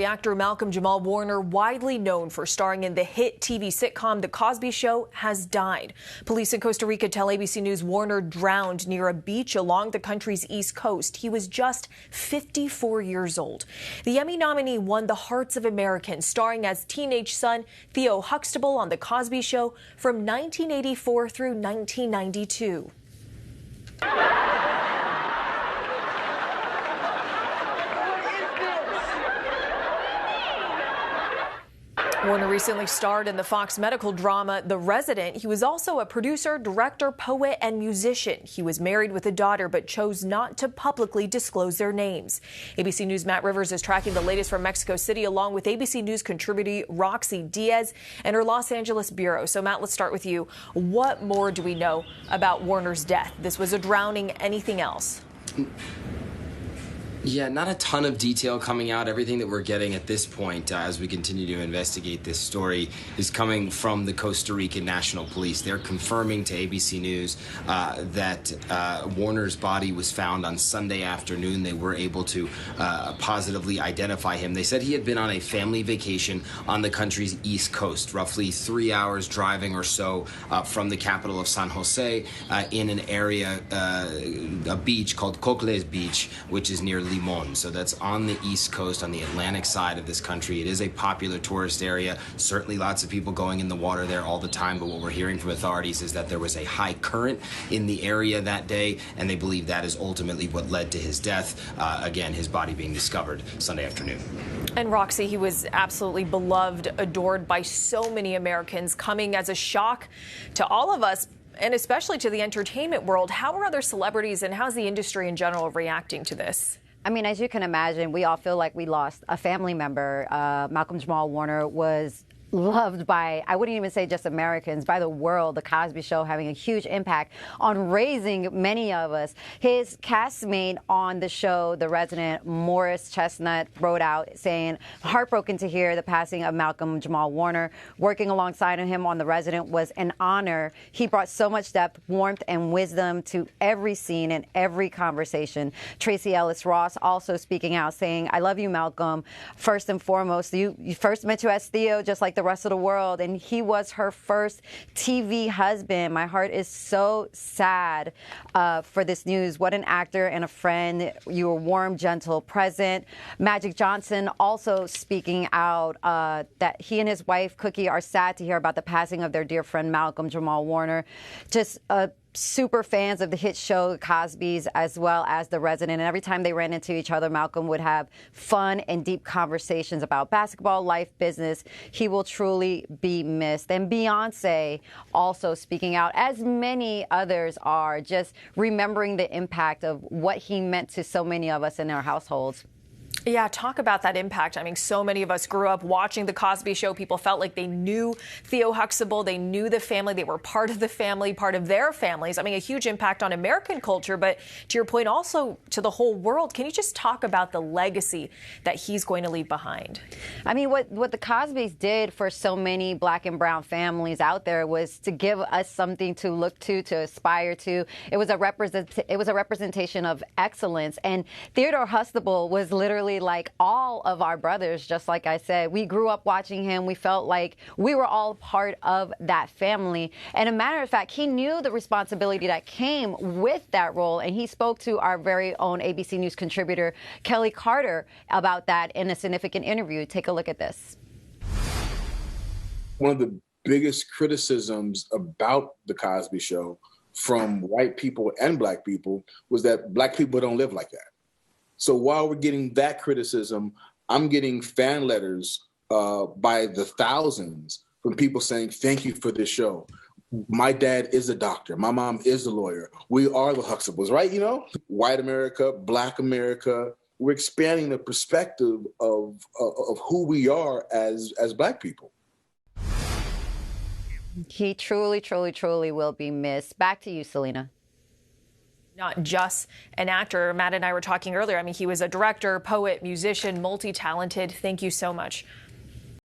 Actor Malcolm-Jamal Warner, widely known for starring in the hit TV sitcom The Cosby Show, has died. Police in Costa Rica tell ABC News Warner drowned near a beach along the country's east coast. He was just 54 years old. The Emmy nominee won the hearts of Americans, starring as teenage son Theo Huxtable on The Cosby Show from 1984 through 1992. Warner recently starred in the Fox medical drama The Resident. He was also a producer, director, poet, and musician. He was married with a daughter but chose not to publicly disclose their names. ABC News' Matt Rivers is tracking the latest from Mexico City along with ABC News contributor Roxy Diaz and her Los Angeles bureau. So, Matt, let's start with you. What more do we know about Warner's death? This was a drowning. Anything else? Yeah, not a ton of detail coming out. Everything that we're getting at this point as we continue to investigate this story is coming from the Costa Rican National Police. They're confirming to ABC News that Warner's body was found on Sunday afternoon. They were able to positively identify him. They said he had been on a family vacation on the country's east coast, roughly 3 hours driving or so from the capital of San Jose, in an area, a beach called Cocles Beach, which is near Limon. So that's on the east coast, on the Atlantic side of this country. It is a popular tourist area. Certainly lots of people going in the water there all the time, but what we're hearing from authorities is that there was a high current in the area that day, and they believe that is ultimately what led to his death. Again, his body being discovered Sunday afternoon. And Roxy, he was absolutely beloved, adored by so many Americans, coming as a shock to all of us, and especially to the entertainment world. How are other celebrities and how's the industry in general reacting to this? I mean, as you can imagine, we all feel like we lost a family member. Malcolm-Jamal Warner was loved by, I wouldn't even say just Americans, by the world. The Cosby Show having a huge impact on raising many of us. His castmate on the show, The Resident, Morris Chestnut, wrote out saying, heartbroken to hear the passing of Malcolm-Jamal Warner. Working alongside him on The Resident was an honor. He brought so much depth, warmth, and wisdom to every scene and every conversation. Tracy Ellis Ross also speaking out, saying, I love you, Malcolm. First and foremost, you first met you as Theo, just like the rest of the world, and he was her first TV husband. My heart is so sad for this news. What an actor and a friend. You were warm, gentle, present. Magic Johnson also speaking out that he and his wife, Cookie, are sad to hear about the passing of their dear friend Malcolm-Jamal Warner. Just super fans of the hit show Cosby's as well as The Resident. And every time they ran into each other, Malcolm would have fun and deep conversations about basketball, life, business. He will truly be missed. And Beyonce also speaking out, as many others are, just remembering the impact of what he meant to so many of us in our households. Yeah, talk about that impact. I mean, so many of us grew up watching The Cosby Show. People felt like they knew Theo Huxtable. They knew the family. They were part of the family, part of their families. I mean, a huge impact on American culture, but to your point, also to the whole world. Can you just talk about the legacy that he's going to leave behind? I mean, what the Cosbys did for so many black and brown families out there was to give us something to look to aspire to. It was a representation of excellence. And Theodore Huxtable was literally like all of our brothers, just like I said. We grew up watching him. We felt like we were all part of that family. And a matter of fact, he knew the responsibility that came with that role. And he spoke to our very own ABC News contributor, Kelly Carter, about that in a significant interview. Take a look at this. One of the biggest criticisms about The Cosby Show from white people and black people was that black people don't live like that. So while we're getting that criticism, I'm getting fan letters by the thousands from people saying, thank you for this show. My dad is a doctor. My mom is a lawyer. We are the Huxtables, right? You know, white America, black America. We're expanding the perspective of who we are as black people. He truly, truly, truly will be missed. Back to you, Selena. Not just an actor. Matt and I were talking earlier. I mean, he was a director, poet, musician, multi-talented. Thank you so much